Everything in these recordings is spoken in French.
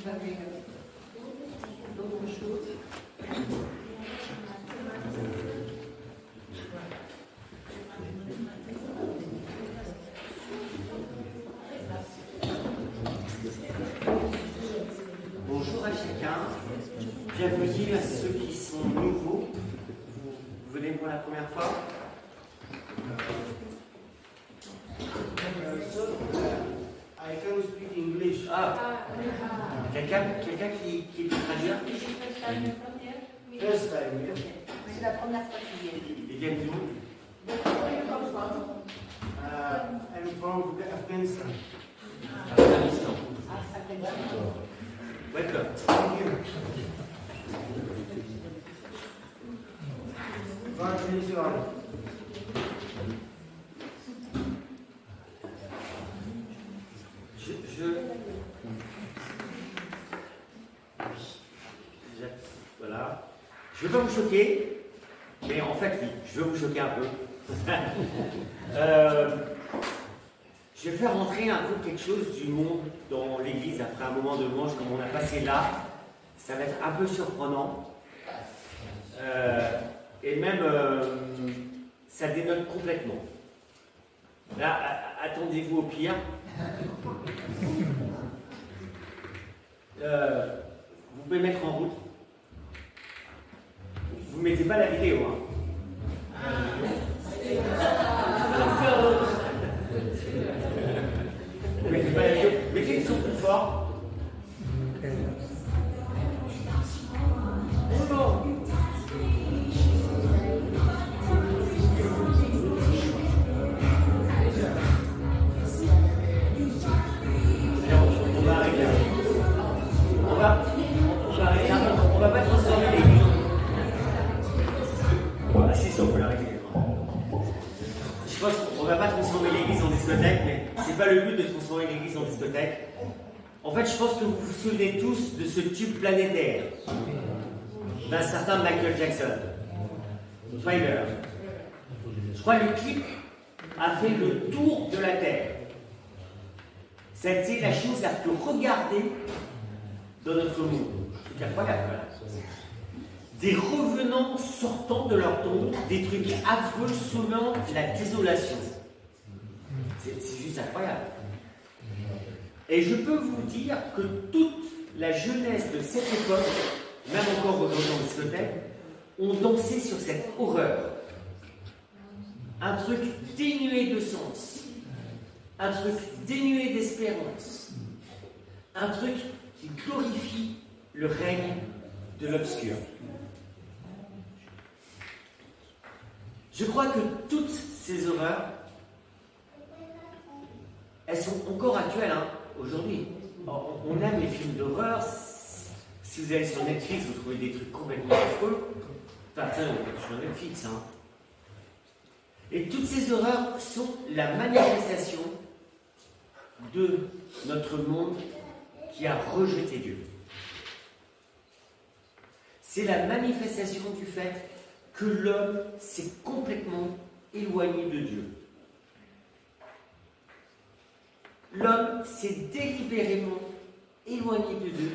vous avez d'autres choses? Bonjour à chacun, bienvenue à ceux qui sont nouveaux. Vous venez pour la première fois? I can speak English. Quelqu'un qui peut traduire? First time, yeah. C'est la première fois qu'ils viennent. Ils viennent d'où? I'm from Afghanistan. Afghanistan. Afghanistan. Welcome. Thank you. God bless you all. Voilà. Je ne vais pas vous choquer, mais en fait, oui, je vais vous choquer un peu. Je vais faire rentrer un peu quelque chose du monde dans l'église après un moment de louange comme on a passé là. Ça va être un peu surprenant. Et même, ça dénote complètement. Là, attendez-vous au pire. Vous pouvez mettre en route. Vous mettez pas la vidéo, hein. Vous mettez pas la vidéo. Mettez le son plus fort. On va arrêter. On va pas transformer l'église. Ah si, ça on peut l'arrêter. Je pense qu'on va pas transformer l'église en discothèque, mais c'est pas le but de transformer l'église en discothèque. En fait, je pense que vous vous souvenez tous de ce tube planétaire d'un certain Michael Jackson, Thriller. Je crois que le clip a fait le tour de la Terre. Ça a été la chose la plus regardée dans notre monde. C'est incroyable, voilà. Des revenants sortant de leur tombe, des trucs affreux semant la désolation. C'est juste incroyable. Et je peux vous dire que toute la jeunesse de cette époque, même encore aujourd'hui en discothèque, ont dansé sur cette horreur. Un truc dénué de sens, un truc dénué d'espérance, un truc qui glorifie le règne de l'obscur. Je crois que toutes ces horreurs, elles sont encore actuelles, hein, aujourd'hui. On aime les films d'horreur. Si vous allez sur Netflix, vous trouvez des trucs complètement affreux. Enfin, ça, sur Netflix, hein. Et toutes ces horreurs sont la manifestation de notre monde qui a rejeté Dieu. C'est la manifestation du fait que l'homme s'est complètement éloigné de Dieu. L'homme s'est délibérément éloigné de Dieu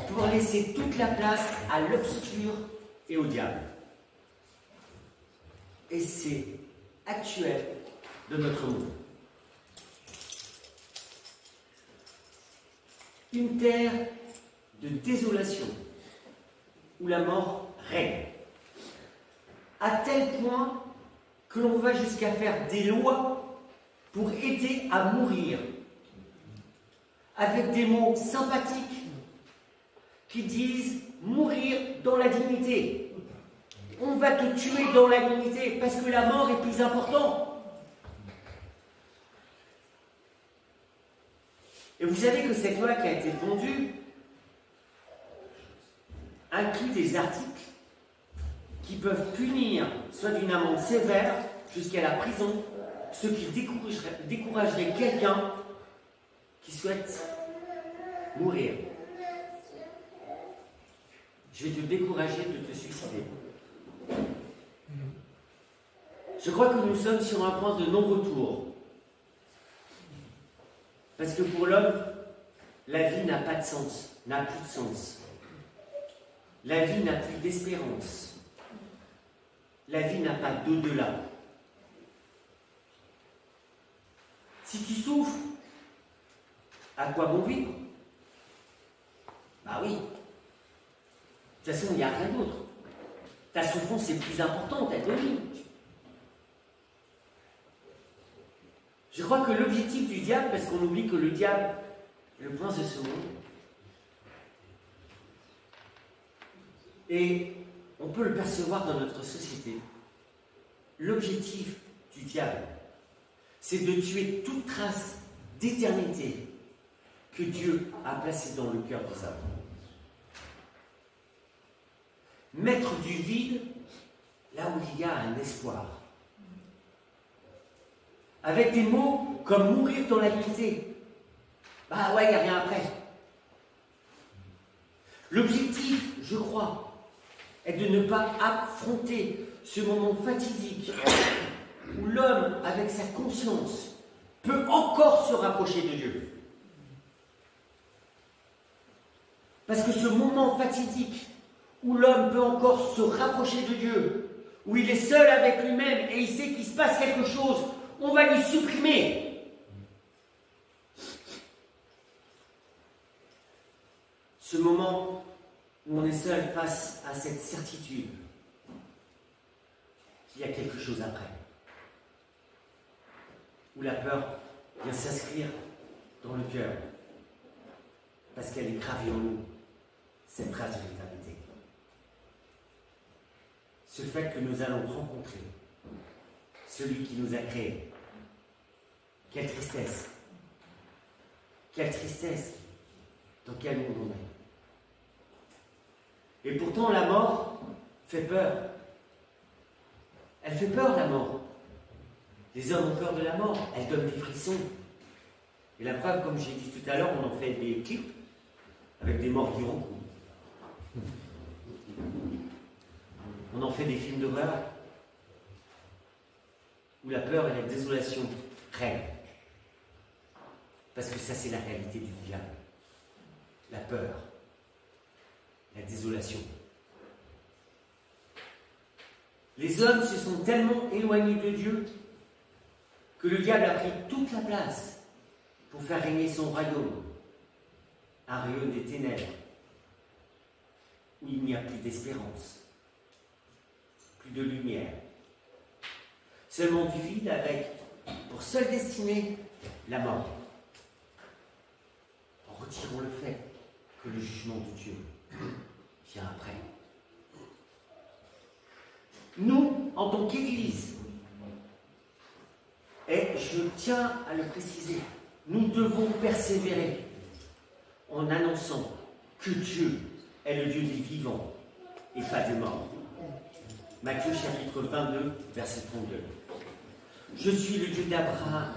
pour laisser toute la place à l'obscur et au diable. Et c'est actuel de notre monde. Une terre de désolation où la mort règne. À tel point que l'on va jusqu'à faire des lois pour aider à mourir. Avec des mots sympathiques qui disent mourir dans la dignité. On va te tuer dans la dignité parce que la mort est plus importante. Et vous savez que cette loi qui a été pondue inclut des articles qui peuvent punir soit d'une amende sévère jusqu'à la prison, ce qui découragerait quelqu'un qui souhaite mourir. Je vais te décourager de te suicider. Je crois que nous sommes sur un point de non-retour. Parce que pour l'homme, la vie n'a pas de sens, n'a plus de sens. La vie n'a plus d'espérance. La vie n'a pas d'au-delà. Si tu souffres, à quoi bon vivre? Bah oui. De toute façon, il n'y a rien d'autre. Ta souffrance est plus importante, elle domine. Je crois que l'objectif du diable, parce qu'on oublie que le diable est le prince de ce monde, et on peut le percevoir dans notre société, l'objectif du diable, c'est de tuer toute trace d'éternité que Dieu a placée dans le cœur des hommes. Mettre du vide là où il y a un espoir. Avec des mots comme mourir dans la dignité. Bah ouais, il n'y a rien après. L'objectif, je crois, est de ne pas affronter ce moment fatidique où l'homme, avec sa conscience, peut encore se rapprocher de Dieu. Parce que ce moment fatidique où l'homme peut encore se rapprocher de Dieu, où il est seul avec lui-même et il sait qu'il se passe quelque chose, on va lui supprimer. Ce moment où on est seul face à cette certitude qu'il y a quelque chose après, où la peur vient s'inscrire dans le cœur, parce qu'elle est gravée en nous, cette trace de l'éternité. Ce fait que nous allons rencontrer celui qui nous a créés. Quelle tristesse! Quelle tristesse! Dans quel monde on est? Et pourtant, la mort fait peur. Elle fait peur, la mort. Les hommes ont peur de la mort. Elle donne des frissons. Et la preuve, comme j'ai dit tout à l'heure, on en fait des clips avec des morts vivants. On en fait des films d'horreur où la peur et la désolation règnent. Parce que ça, c'est la réalité du diable. La peur, la désolation. Les hommes se sont tellement éloignés de Dieu que le diable a pris toute la place pour faire régner son royaume. Un royaume des ténèbres, où il n'y a plus d'espérance, plus de lumière. Seulement du vide avec, pour seule destinée, la mort. En retirant le fait que le jugement de Dieu vient après. Nous, en tant qu'Église, et je tiens à le préciser, nous devons persévérer en annonçant que Dieu est le Dieu des vivants et pas des morts. Matthieu chapitre 22, verset 32. Je suis le Dieu d'Abraham,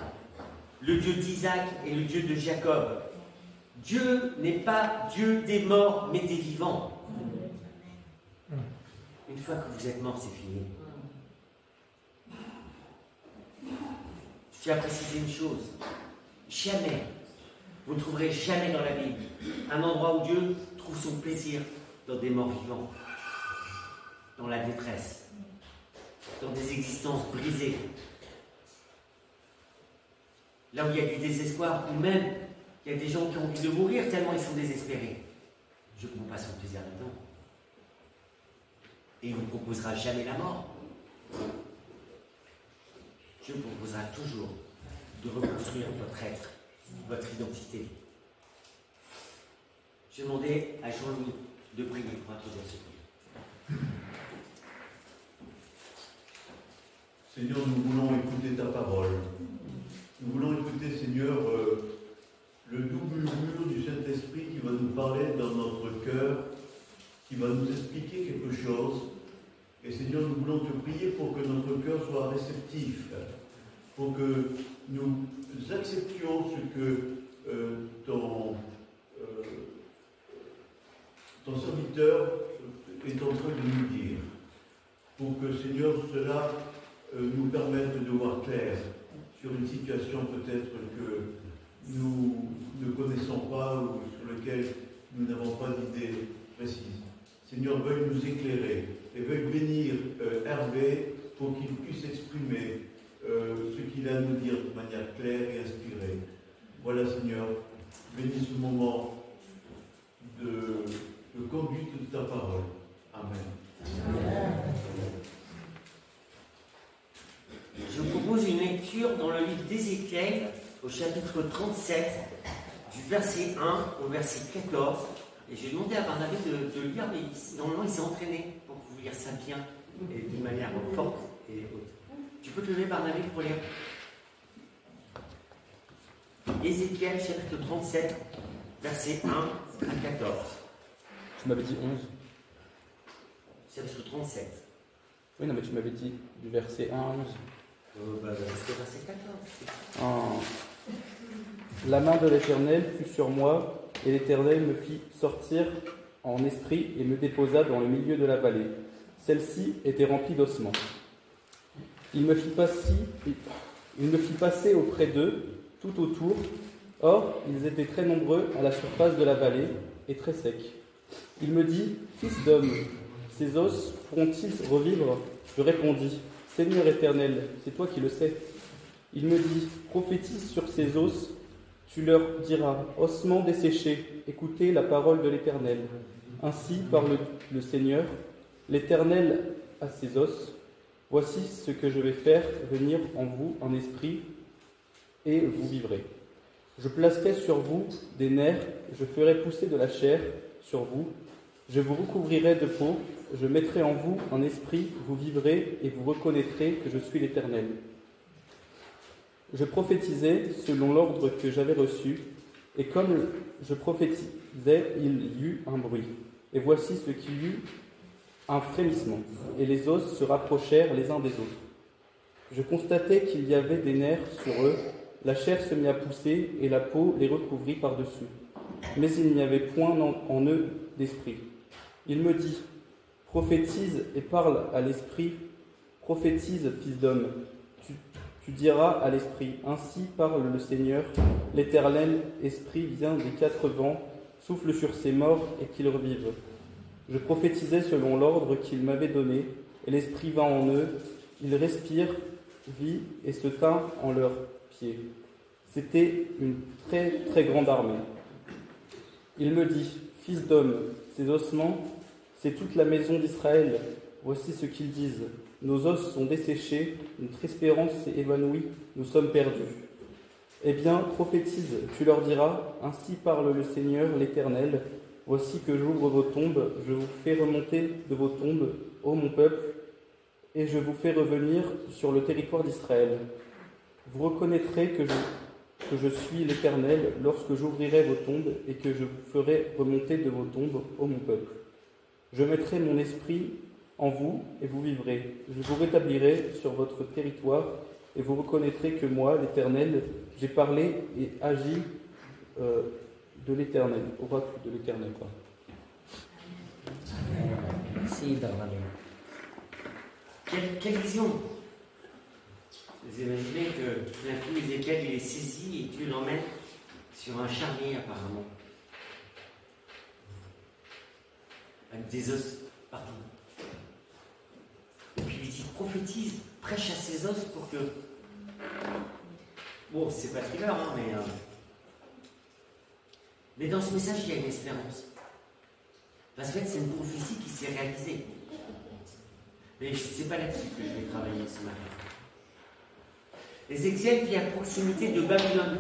le Dieu d'Isaac et le Dieu de Jacob. Dieu n'est pas Dieu des morts, mais des vivants. Une fois que vous êtes mort, c'est fini. Je tiens à préciser une chose. Jamais, vous ne trouverez jamais dans la Bible un endroit où Dieu trouve son plaisir dans des morts vivants, dans la détresse, dans des existences brisées. Là où il y a du désespoir, ou même il y a des gens qui ont envie de mourir tellement ils sont désespérés. Dieu ne prend pas son plaisir là-dedans. Et il ne vous proposera jamais la mort. Dieu vous proposera toujours de reconstruire votre être, votre identité. Je demandais à Jean-Louis de prier pour introduire ce livre. Seigneur, nous voulons écouter ta parole. Nous voulons écouter, Seigneur, le doux murmure du Saint-Esprit qui va nous parler dans notre cœur, qui va nous expliquer quelque chose. Et Seigneur, nous voulons te prier pour que notre cœur soit réceptif, pour que nous acceptions ce que ton serviteur est en train de nous dire, pour que, Seigneur, cela nous permette de voir clair sur une situation peut-être que nous ne connaissons pas ou sur lesquels nous n'avons pas d'idée précise. Seigneur, veuille nous éclairer et veuille bénir Hervé pour qu'il puisse exprimer ce qu'il a à nous dire de manière claire et inspirée. Voilà, Seigneur, bénis ce moment de conduite de ta parole. Amen. Je vous propose une lecture dans le livre d'Ézéchiel, au chapitre 37, du verset 1 au verset 14. Et j'ai demandé à Barnabé de lire, mais normalement il s'est entraîné pour vous lire ça bien et d'une manière forte et haute. Tu peux te lever, Barnabé, pour lire Ézéchiel, chapitre 37, verset 1 à 14. Tu m'avais dit 11. Chapitre 37. Oui, non, mais tu m'avais dit du verset 1 à 11. C'est verset 14. La main de l'Éternel fut sur moi, et l'Éternel me fit sortir en esprit et me déposa dans le milieu de la vallée. Celle-ci était remplie d'ossements. Il me fit passer auprès d'eux, tout autour. Or, ils étaient très nombreux à la surface de la vallée et très secs. Il me dit, fils d'homme, ces os pourront-ils revivre? Je répondis, Seigneur éternel, c'est toi qui le sais. Il me dit, prophétise sur ces os, tu leur diras, ossements desséchés, écoutez la parole de l'Éternel. Ainsi parle le Seigneur, l'Éternel à ses os. Voici ce que je vais faire venir en vous en esprit, et vous vivrez. Je placerai sur vous des nerfs, je ferai pousser de la chair sur vous, je vous recouvrirai de peau, je mettrai en vous un esprit, vous vivrez et vous reconnaîtrez que je suis l'Éternel. Je prophétisais selon l'ordre que j'avais reçu, et comme je prophétisais, il y eut un bruit. Et voici ce qu'il y eut, un frémissement, et les os se rapprochèrent les uns des autres. Je constatai qu'il y avait des nerfs sur eux, la chair se mit à pousser, et la peau les recouvrit par-dessus. Mais il n'y avait point en eux d'esprit. Il me dit, prophétise et parle à l'esprit, prophétise, fils d'homme. Tu diras à l'esprit, ainsi parle le Seigneur, l'Éternel esprit vient des quatre vents, souffle sur ces morts et qu'ils revivent. Je prophétisais selon l'ordre qu'il m'avait donné, et l'esprit vint en eux, ils respirent, vit et se tint en leurs pieds. C'était une très très grande armée. Il me dit, fils d'homme, ces ossements, c'est toute la maison d'Israël. Voici ce qu'ils disent. Nos os sont desséchés, notre espérance s'est évanouie, nous sommes perdus. Eh bien, prophétise, tu leur diras, ainsi parle le Seigneur l'Éternel, voici que j'ouvre vos tombes, je vous fais remonter de vos tombes, ô mon peuple, et je vous fais revenir sur le territoire d'Israël. Vous reconnaîtrez que je suis l'Éternel lorsque j'ouvrirai vos tombes et que je vous ferai remonter de vos tombes, ô mon peuple. Je mettrai mon esprit en vous, et vous vivrez. Je vous rétablirai sur votre territoire, et vous reconnaîtrez que moi, l'Éternel, j'ai parlé et agi de l'Éternel, oracle de l'Éternel. Merci, Barnabé. Quelle vision! Vous imaginez que tout d'un coup, Ézéchiel, il est saisi et Dieu l'emmène sur un charnier, apparemment. Avec des os partout. Et puis il dit, prophétise, prêche à ses os pour que... Bon, c'est pas thriller, hein, mais dans ce message, il y a une espérance. Parce qu'en fait, c'est une prophétie qui s'est réalisée. Mais c'est pas là-dessus que je vais travailler ce matin. Ézéchiel vit à proximité de Babylone.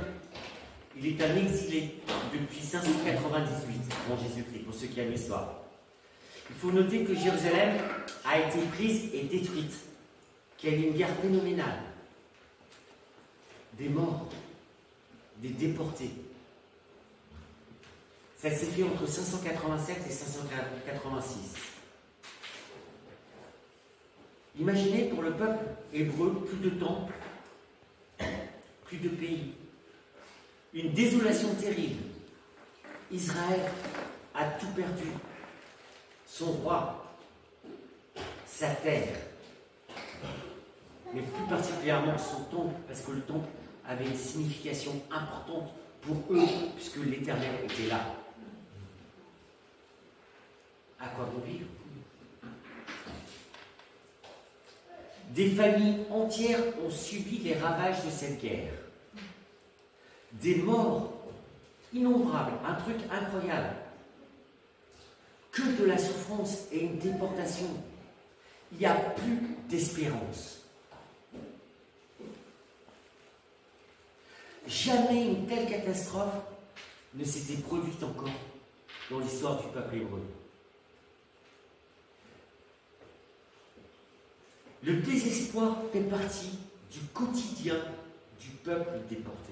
Il est un exilé depuis 598 avant Jésus-Christ, pour ceux qui aiment l'histoire. Il faut noter que Jérusalem a été prise et détruite, qu'il y a eu une guerre phénoménale. Des morts, des déportés. Ça s'est fait entre 587 et 586. Imaginez pour le peuple hébreu, plus de temples, plus de pays. Une désolation terrible. Israël a tout perdu. Son roi, sa terre, mais plus particulièrement son temple, parce que le temple avait une signification importante pour eux, puisque l'Éternel était là. À quoi bon vivre? Des familles entières ont subi les ravages de cette guerre. Des morts innombrables, un truc incroyable. Que de la souffrance et une déportation. Il n'y a plus d'espérance. Jamais une telle catastrophe ne s'était produite encore dans l'histoire du peuple hébreu. Le désespoir fait partie du quotidien du peuple déporté.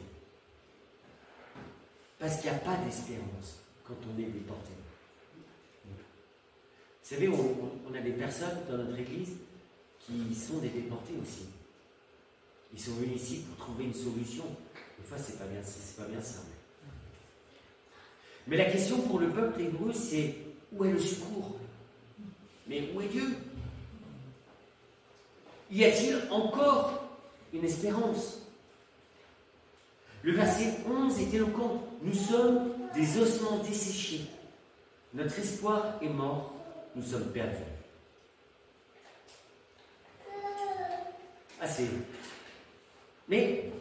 Parce qu'il n'y a pas d'espérance quand on est déporté. Vous savez, on a des personnes dans notre église qui sont des déportés aussi. Ils sont venus ici pour trouver une solution. Des fois, c'est pas bien simple. Mais la question pour le peuple hébreu, c'est où est le secours? Mais où est Dieu? Y a-t-il encore une espérance? Le verset 11 est éloquent. Nous sommes des ossements desséchés. Notre espoir est mort. Nous sommes perdus. Assez. Mais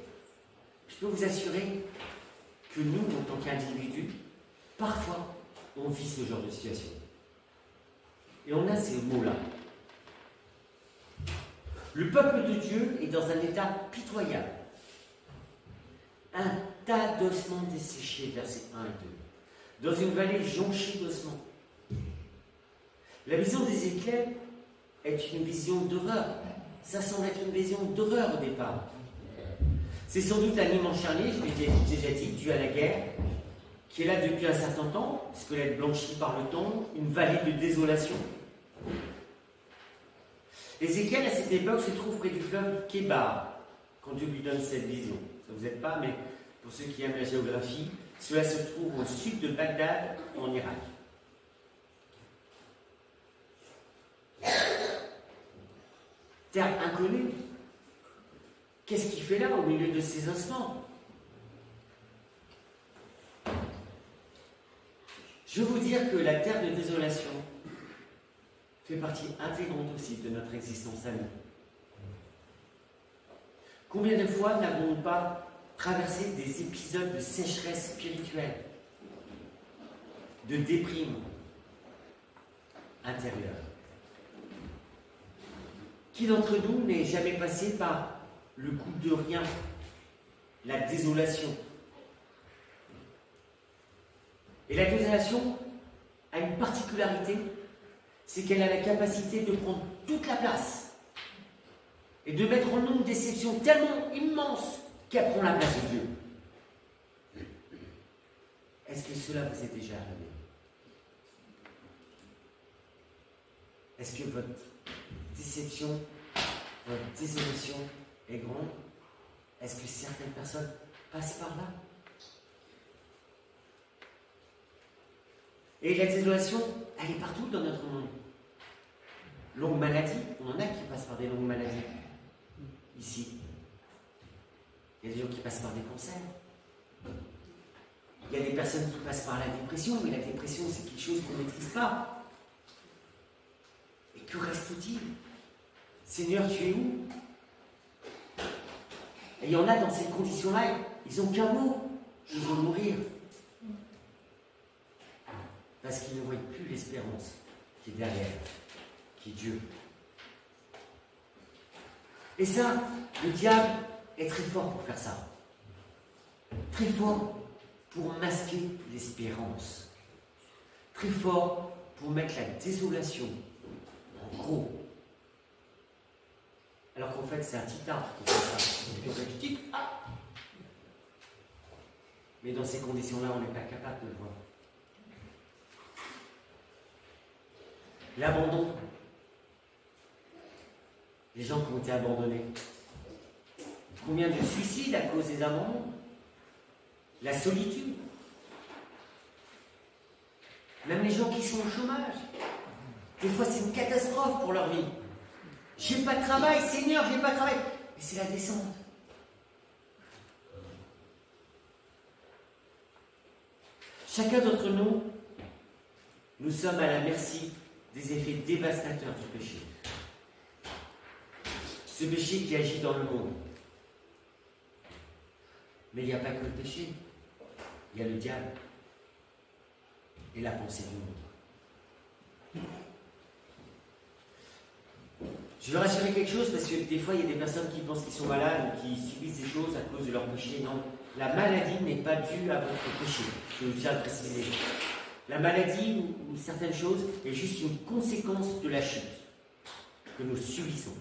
je peux vous assurer que nous, en tant qu'individus, parfois, on vit ce genre de situation. Et on a ces mots-là. Le peuple de Dieu est dans un état pitoyable. Un tas d'ossements desséchés, versets 1 et 2. Dans une vallée jonchée d'ossements. La vision d'Ézéchiel est une vision d'horreur. Ça semble être une vision d'horreur au départ. C'est sans doute un immense charnier, je l'ai déjà dit, dû à la guerre, qui est là depuis un certain temps, squelette blanchi par le temps, une vallée de désolation. Ézéchiel, à cette époque, se trouve près du fleuve Kébar, quand Dieu lui donne cette vision. Ça ne vous aide pas, mais pour ceux qui aiment la géographie, cela se trouve au sud de Bagdad, en Irak. Terre inconnue. Qu'est-ce qu'il fait là, au milieu de ces ossements? Je veux vous dire que la terre de désolation fait partie intégrante aussi de notre existence à nous. Combien de fois n'avons-nous pas traversé des épisodes de sécheresse spirituelle, de déprime intérieure? Qui d'entre nous n'est jamais passé par le coup de rien, la désolation? Et la désolation a une particularité, c'est qu'elle a la capacité de prendre toute la place et de mettre en nous une déception tellement immense qu'elle prend la place de Dieu. Est-ce que cela vous est déjà arrivé? Est-ce que votre déception, votre désolation est grande? Est-ce que certaines personnes passent par là? Et la désolation, elle est partout dans notre monde. Longue maladie, on en a qui passent par des longues maladies. Ici. Il y a des gens qui passent par des cancers. Il y a des personnes qui passent par la dépression, mais la dépression, c'est quelque chose qu'on ne maîtrise pas. Et que reste-t-il? Seigneur, tu es où? Et il y en a dans ces conditions-là, ils n'ont qu'un mot: je veux mourir. Parce qu'ils ne voient plus l'espérance qui est derrière, qui est Dieu. Et ça, le diable est très fort pour faire ça. Très fort pour masquer l'espérance. Très fort pour mettre la désolation en gros. Alors qu'en fait, c'est un petit arbre qui fait ça. Et puis on fait du tic, ah! Mais dans ces conditions-là, on n'est pas capable de le voir. L'abandon. Les gens qui ont été abandonnés. Combien de suicides à cause des abandons? La solitude. Même les gens qui sont au chômage. Des fois, c'est une catastrophe pour leur vie. J'ai pas de travail, Seigneur, j'ai pas de travail. Mais c'est la descente. Chacun d'entre nous, nous sommes à la merci des effets dévastateurs du péché. Ce péché qui agit dans le monde. Mais il n'y a pas que le péché. Il y a le diable et la pensée du monde. Je veux rassurer quelque chose parce que des fois il y a des personnes qui pensent qu'ils sont malades ou qui subissent des choses à cause de leur péché. Non, la maladie n'est pas due à votre péché. Je tiens à le préciser. La maladie ou certaines choses est juste une conséquence de la chute que nous subissons.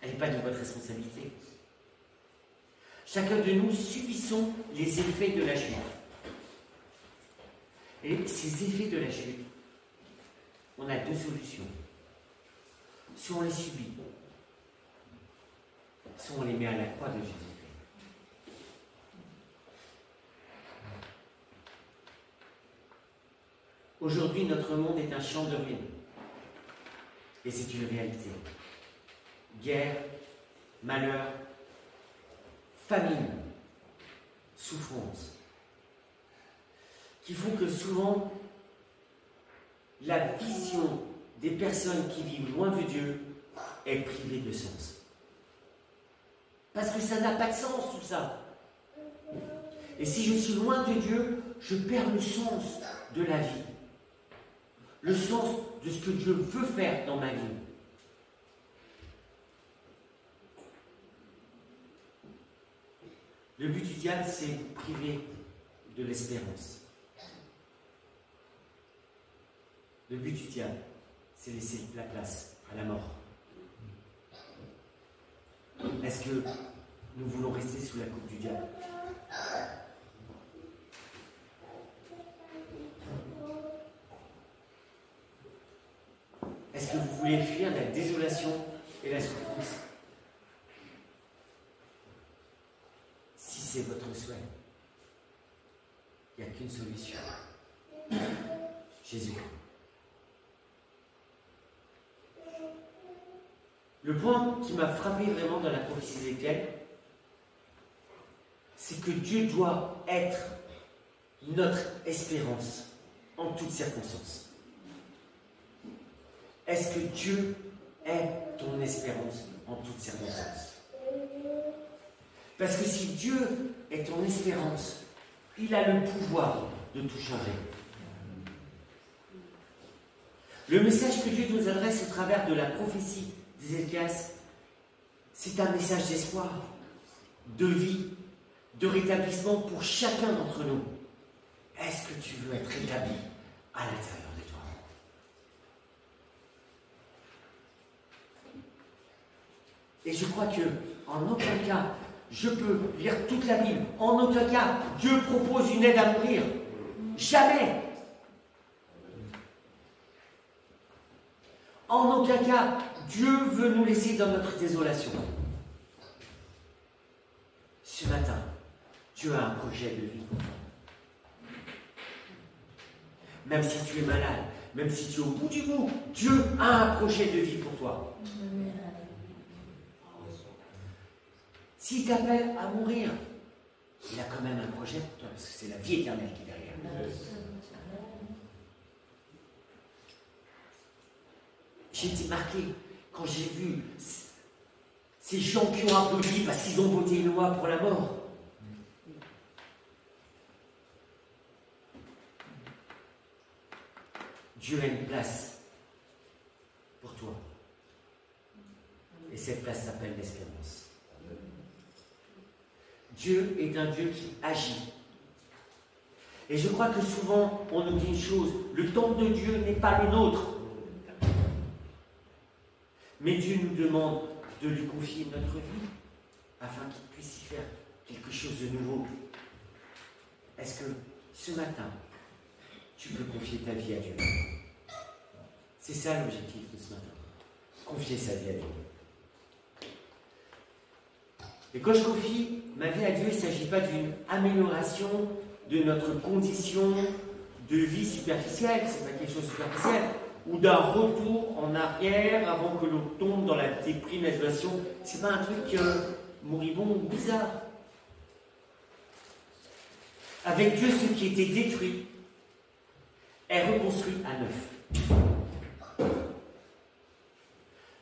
Elle n'est pas de votre responsabilité. Chacun de nous subissons les effets de la chute. Et ces effets de la chute, on a deux solutions. Soit on les subit, soit on les met à la croix de Jésus-Christ. Aujourd'hui, notre monde est un champ de ruines. Et c'est une réalité. Guerre, malheur, famine, souffrance, qui font que souvent, la vision des personnes qui vivent loin de Dieu est privée de sens. Parce que ça n'a pas de sens tout ça. Et si je suis loin de Dieu, je perds le sens de la vie. Le sens de ce que Dieu veut faire dans ma vie. Le but du diable, c'est de priver de l'espérance. Le but du diable, c'est laisser la place à la mort. Est-ce que nous voulons rester sous la coupe du diable? Est-ce que vous voulez fuir la désolation et la souffrance? Si c'est votre souhait, il n'y a qu'une solution. Jésus. Le point qui m'a frappé vraiment dans la prophétie d'Ézéchiel, c'est que Dieu doit être notre espérance en toutes circonstances. Est-ce que Dieu est ton espérance en toutes circonstances? Parce que si Dieu est ton espérance, il a le pouvoir de tout changer. Le message que Dieu nous adresse au travers de la prophétie d'Ézéchiel, c'est un message d'espoir, de vie, de rétablissement pour chacun d'entre nous. Est-ce que tu veux être rétabli à l'intérieur de toi? Et je crois que, en aucun cas, je peux lire toute la Bible. En aucun cas, Dieu propose une aide à mourir. Jamais. En aucun cas, Dieu veut nous laisser dans notre désolation. Ce matin, Dieu a un projet de vie. Même si tu es malade, même si tu es au bout du bout, Dieu a un projet de vie pour toi. S'il t'appelle à mourir, il a quand même un projet pour toi, parce que c'est la vie éternelle qui est derrière. J'ai été marqué quand j'ai vu ces gens qui ont applaudi parce qu'ils ont voté une loi pour la mort. Dieu a une place pour toi. Et cette place s'appelle l'espérance. Dieu est un Dieu qui agit. Et je crois que souvent, on nous dit une chose, le temps de Dieu n'est pas le nôtre. Mais Dieu nous demande de lui confier notre vie afin qu'il puisse y faire quelque chose de nouveau. Est-ce que ce matin, tu peux confier ta vie à Dieu? C'est ça l'objectif de ce matin. Confier sa vie à Dieu. Et quand je confie ma vie à Dieu, il ne s'agit pas d'une amélioration de notre condition de vie superficielle, c'est pas quelque chose de superficiel, ou d'un retour en arrière avant que l'on tombe dans la déprime, la désolation. C'est pas un truc moribond ou bizarre. Avec Dieu, ce qui était détruit est reconstruit à neuf.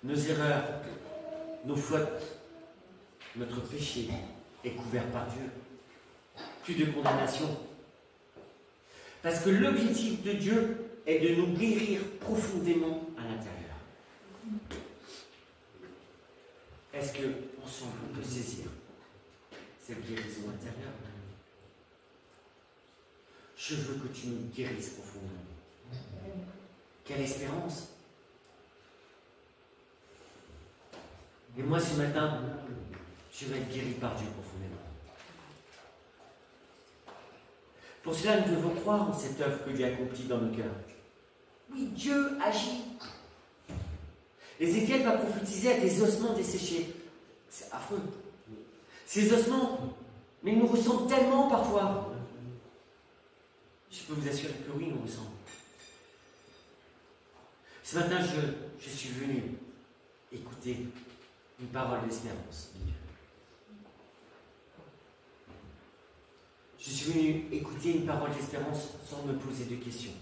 Nos erreurs, nos fautes, notre péché est couvert par Dieu. Plus de condamnation. Parce que l'objectif de Dieu est de nous guérir profondément à l'intérieur. Est-ce qu'ensemble on peut saisir cette guérison intérieure? Je veux que tu nous guérisses profondément. Quelle espérance! Et moi ce matin, je vais être guéri par Dieu profondément. Pour cela, nous devons croire en cette œuvre que Dieu accomplit dans nos cœurs. Oui, Dieu agit. Ézéchiel va prophétiser à des ossements desséchés. C'est affreux. Ces ossements, mais ils nous ressemblent tellement parfois. Je peux vous assurer que oui, ils nous ressemblent. Ce matin, je suis venu écouter une parole d'espérance de Dieu. Je suis venu écouter une parole d'espérance sans me poser de questions.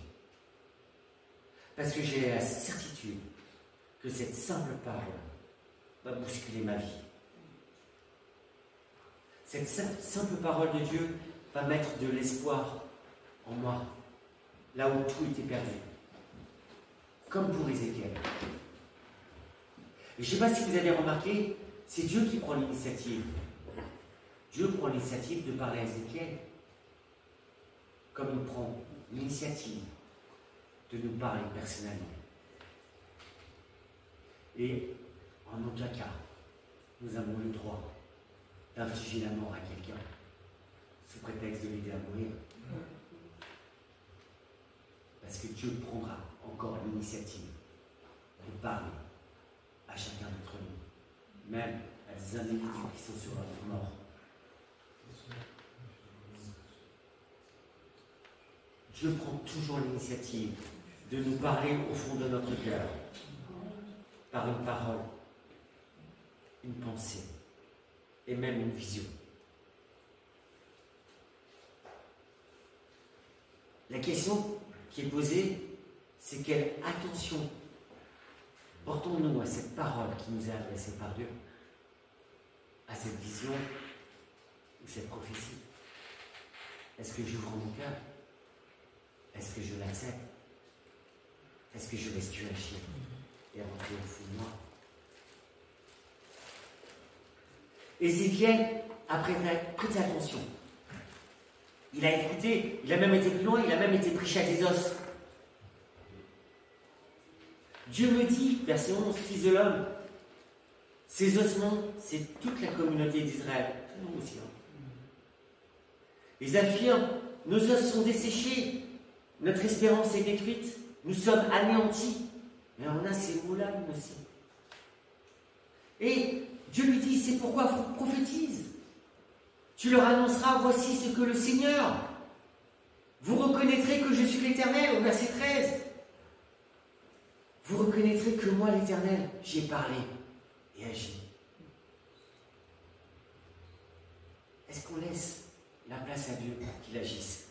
Parce que j'ai la certitude que cette simple parole va bousculer ma vie. Cette simple parole de Dieu va mettre de l'espoir en moi, là où tout était perdu. Comme pour Ézéchiel. Et je ne sais pas si vous avez remarqué, c'est Dieu qui prend l'initiative. Dieu prend l'initiative de parler à Ézéchiel, comme il prend l'initiative de nous parler personnellement. Et en aucun cas, nous avons le droit d'infliger la mort à quelqu'un sous prétexte de l'aider à mourir. Parce que Dieu prendra encore l'initiative de parler à chacun d'entre nous, même à des individus qui sont sur leur mort. Dieu prend toujours l'initiative de nous parler au fond de notre cœur, par une parole, une pensée et même une vision. La question qui est posée, c'est quelle attention portons-nous à cette parole qui nous est adressée par Dieu, à cette vision ou cette prophétie? Est-ce que j'ouvre mon cœur? Est-ce que je l'accepte? Est-ce que je laisse Dieu agir et rentrer au fond de moi? Ézéchiel a prêté attention. Il a écouté, il a même été plus loin, il a même été prêché à des os. Dieu me dit, verset 11, Fils de l'homme, ces ossements, c'est toute la communauté d'Israël. Nous aussi. Ils affirment, nos os sont desséchés, notre espérance est détruite, nous sommes anéantis. Mais on a ces mots-là, nous aussi. Et Dieu lui dit, c'est pourquoi prophétise. Tu leur annonceras, voici ce que le Seigneur. Vous reconnaîtrez que je suis l'Éternel, au verset 13. Vous reconnaîtrez que moi, l'Éternel, j'ai parlé et agi. Est-ce qu'on laisse la place à Dieu pour qu'il agisse?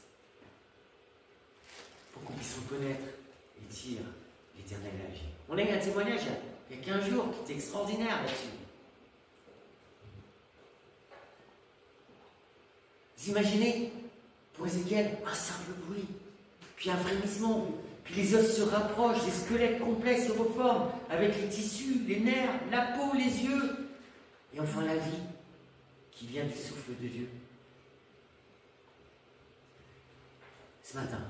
Pour qu'on puisse reconnaître et dire, l'Éternel agit. On a eu un témoignage il y a 15 jours qui était extraordinaire là-dessus. Vous imaginez, pour Ézéchiel, un simple bruit, puis un frémissement, puis les os se rapprochent, les squelettes complets se reforment, avec les tissus, les nerfs, la peau, les yeux, et enfin la vie qui vient du souffle de Dieu. Ce matin,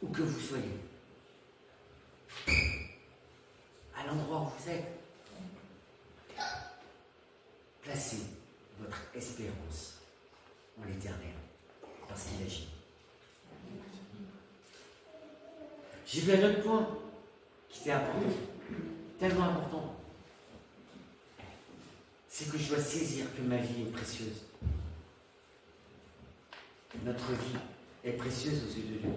où que vous soyez, à l'endroit où vous êtes, placez votre espérance en l'Éternel, parce qu'il agit. J'ai vu un autre point qui était important, tellement important. C'est que je dois saisir que ma vie est précieuse. Notre vie est précieuse aux yeux de Dieu.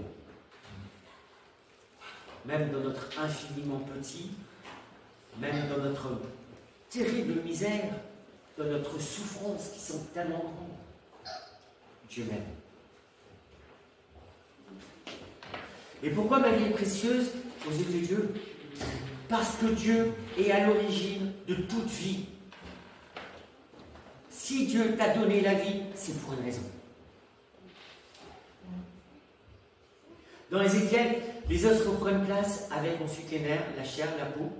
Même dans notre infiniment petit, même dans notre terrible misère, dans notre souffrance qui sont tellement grandes. Dieu m'aime. Et pourquoi ma vie est précieuse aux yeux de Dieu? Parce que Dieu est à l'origine de toute vie. Si Dieu t'a donné la vie, c'est pour une raison. Dans Ézéchiel, les os reprennent place avec ensuite les nerfs, la chair, la peau.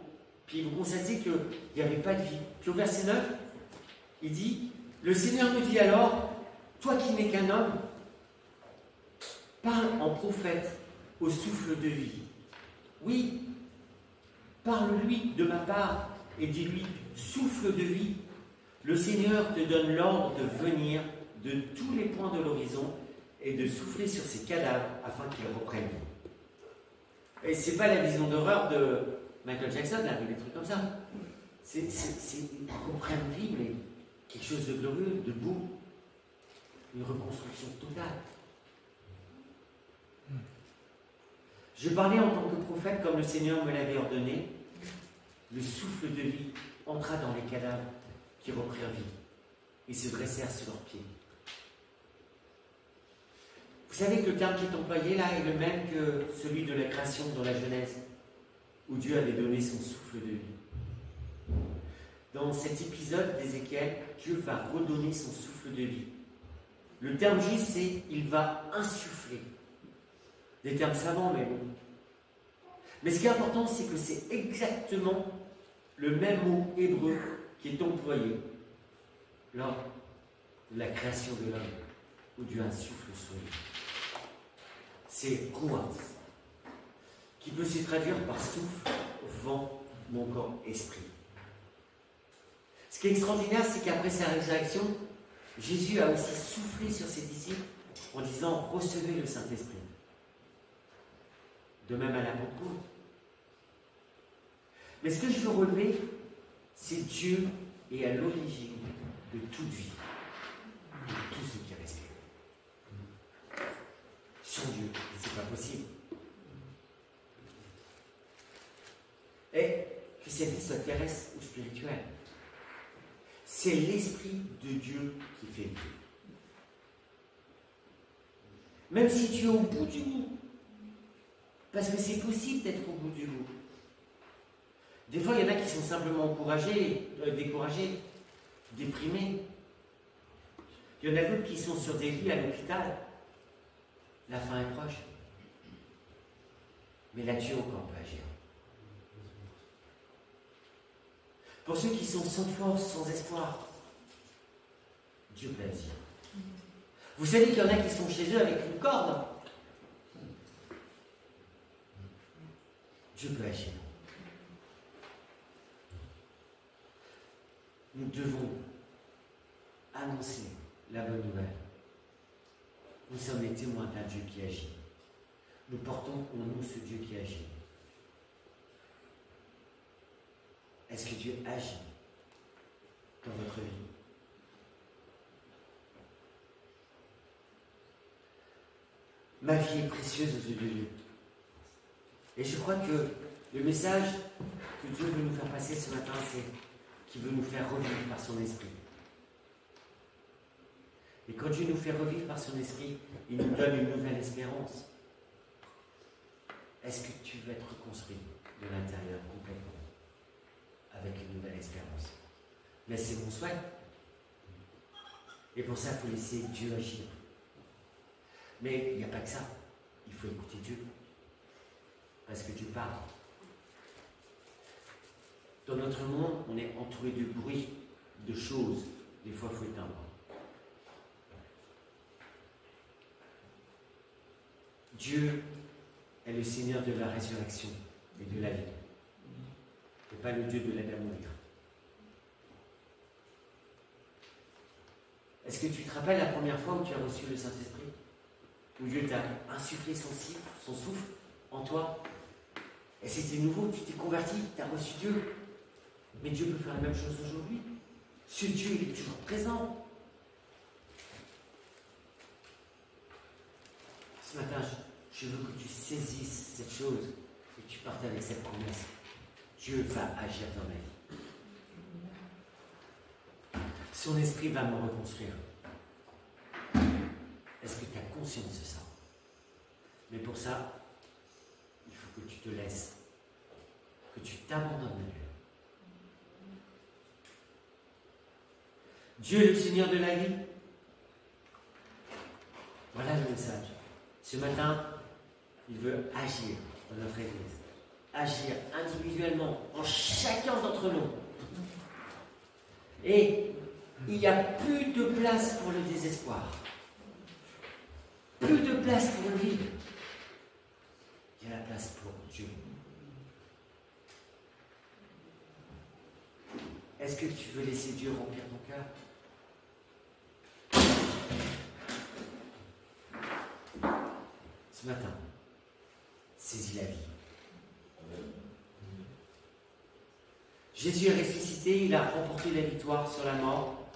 Puis vous constatez qu'il n'y avait pas de vie. Puis au verset 9, il dit, le Seigneur me dit alors, toi qui n'es qu'un homme, parle en prophète au souffle de vie. Oui, parle-lui de ma part et dis-lui, souffle de vie. Le Seigneur te donne l'ordre de venir de tous les points de l'horizon et de souffler sur ces cadavres afin qu'ils reprennent vie. Et c'est pas la vision d'horreur de Michael Jackson, là, des trucs comme ça. C'est ils reprennent vie, mais quelque chose de glorieux, de beau, une reconstruction totale. Je parlais en tant que prophète comme le Seigneur me l'avait ordonné. Le souffle de vie entra dans les cadavres qui reprirent vie et se dressèrent sur leurs pieds. Vous savez que le terme qui est employé là est le même que celui de la création dans la Genèse, où Dieu avait donné son souffle de vie. Dans cet épisode d'Ézéchiel, Dieu va redonner son souffle de vie. Le terme juste, c'est « il va insuffler ». Des termes savants, mais bon. Mais ce qui est important, c'est que c'est exactement le même mot hébreu qui est employé lors de la création de l'homme, où Dieu insuffle sur lui. C'est ruach, qui peut se traduire par souffle, vent, mon corps, esprit. Ce qui est extraordinaire, c'est qu'après sa résurrection, Jésus a aussi soufflé sur ses disciples en disant « recevez le Saint-Esprit ». De même à la Pentecôte. Mais ce que je veux relever, c'est Dieu est à l'origine de toute vie, de tout ce qui respire. Sans Dieu, c'est pas possible. Et que cette vie soit terrestre ou spirituelle, c'est l'Esprit de Dieu qui fait Dieu. Même si tu es au bout du bout, parce que c'est possible d'être au bout du bout. Des fois, il y en a qui sont simplement découragés, déprimés. Il y en a d'autres qui sont sur des lits à l'hôpital. La fin est proche. Mais là, Dieu encore peut agir. Pour ceux qui sont sans force, sans espoir, Dieu peut agir. Vous savez qu'il y en a qui sont chez eux avec une corde. Dieu peut agir. Nous devons annoncer la bonne nouvelle. Nous sommes les témoins d'un Dieu qui agit. Nous portons en nous ce Dieu qui agit. Est-ce que Dieu agit dans votre vie? Ma vie est précieuse aux yeux de Dieu. Et je crois que le message que Dieu veut nous faire passer ce matin, c'est qu'il veut nous faire revivre par son esprit. Et quand Dieu nous fait revivre par son esprit, il nous donne une nouvelle espérance. Est-ce que tu veux être reconstruit de l'intérieur complètement avec une nouvelle espérance? Mais c'est mon souhait. Et pour ça, il faut laisser Dieu agir. Mais il n'y a pas que ça. Il faut écouter Dieu. Parce que Dieu parle. Dans notre monde, on est entouré de bruit, de choses. Des fois, il faut éteindre. Dieu est le Seigneur de la résurrection et de la vie. Et pas le Dieu de la mourir. Est-ce que tu te rappelles la première fois où tu as reçu le Saint-Esprit? Où Dieu t'a insufflé son souffle en toi? Et c'était nouveau, tu t'es converti, tu as reçu Dieu. Mais Dieu peut faire la même chose aujourd'hui. Ce Dieu, il est toujours présent. Ce matin, je veux que tu saisisses cette chose et que tu partes avec cette promesse. Dieu va agir dans ma vie. Son esprit va me reconstruire. conscience de ça. Mais pour ça, il faut que tu te laisses, que tu t'abandonnes à Dieu. Dieu est le Seigneur de la vie. Voilà le message. Ce matin, il veut agir dans notre Église. Agir individuellement, en chacun d'entre nous. Et il n'y a plus de place pour le désespoir. Plus de place pour le vide. Il y a la place pour Dieu. Est-ce que tu veux laisser Dieu remplir ton cœur? Ce matin, saisis la vie. Jésus est ressuscité, il a remporté la victoire sur la mort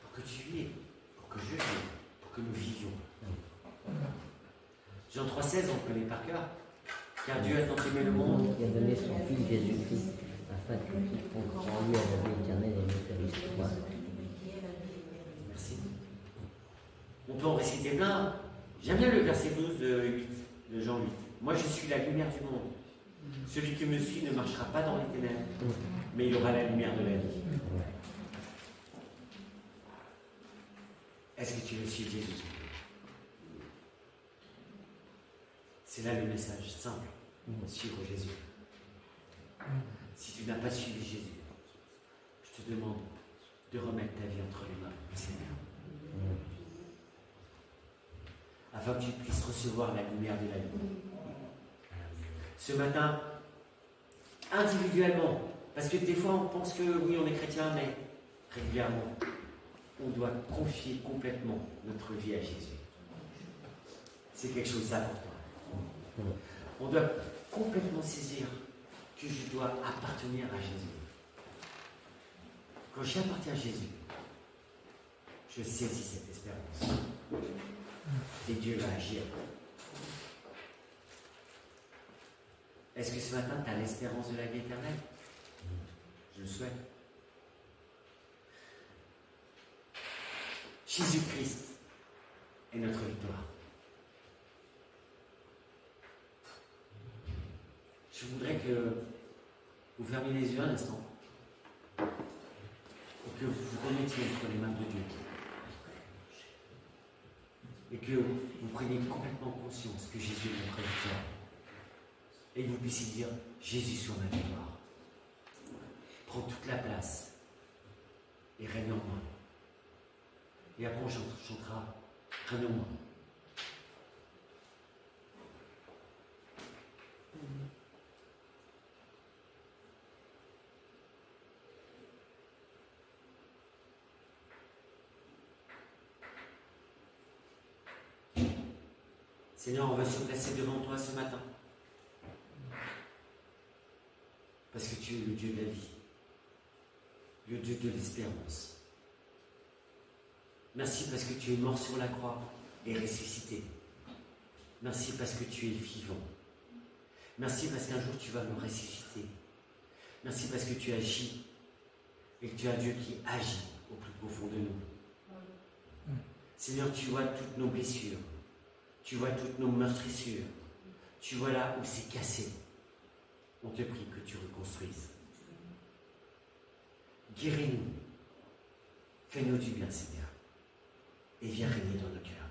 pour que tu vives, pour que je vive, pour que nous vivions. Jean 3,16, on connaît par cœur. Car Dieu a tant aimé le monde. Il a donné son Fils Jésus-Christ afin que quiconque croit en lui a la vie éternelle et ne périsse point. Merci. On peut en réciter plein. J'aime bien le verset 12 de Jean 8. Moi, je suis la lumière du monde. Celui qui me suit ne marchera pas dans les ténèbres, mais il aura la lumière de la vie. Est-ce que tu veux suivre Jésus? C'est là le message simple. Suivre Jésus. Si tu n'as pas suivi Jésus, je te demande de remettre ta vie entre les mains du Seigneur. Afin que tu puisses recevoir la lumière de la vie. Ce matin, individuellement, parce que des fois on pense que oui, on est chrétien, mais régulièrement, on doit confier complètement notre vie à Jésus. C'est quelque chose d'important. On doit complètement saisir que je dois appartenir à Jésus. Quand j'appartiens à Jésus, je saisis cette espérance. Et Dieu va agir. Est-ce que ce matin, tu as l'espérance de la vie éternelle? Je le souhaite. Jésus-Christ est notre victoire. Je voudrais que vous fermiez les yeux un instant et que vous vous remettiez entre les mains de Dieu. Et que vous preniez complètement conscience que Jésus est notre victoire. Et que vous puissiez dire, Jésus sur ma victoire. Prends toute la place et règne en moi. Et après on chantera, règne en moi. Seigneur, on va se placer devant toi ce matin. Parce que tu es le Dieu de la vie, le Dieu de l'espérance. Merci parce que tu es mort sur la croix et ressuscité. Merci parce que tu es vivant. Merci parce qu'un jour tu vas nous ressusciter. Merci parce que tu agis et que tu es un Dieu qui agit au plus profond de nous. Seigneur, tu vois toutes nos blessures. Tu vois toutes nos meurtrissures. Tu vois là où c'est cassé. On te prie que tu reconstruises. Guéris-nous. Fais-nous du bien, Seigneur. Et viens régner dans nos cœurs.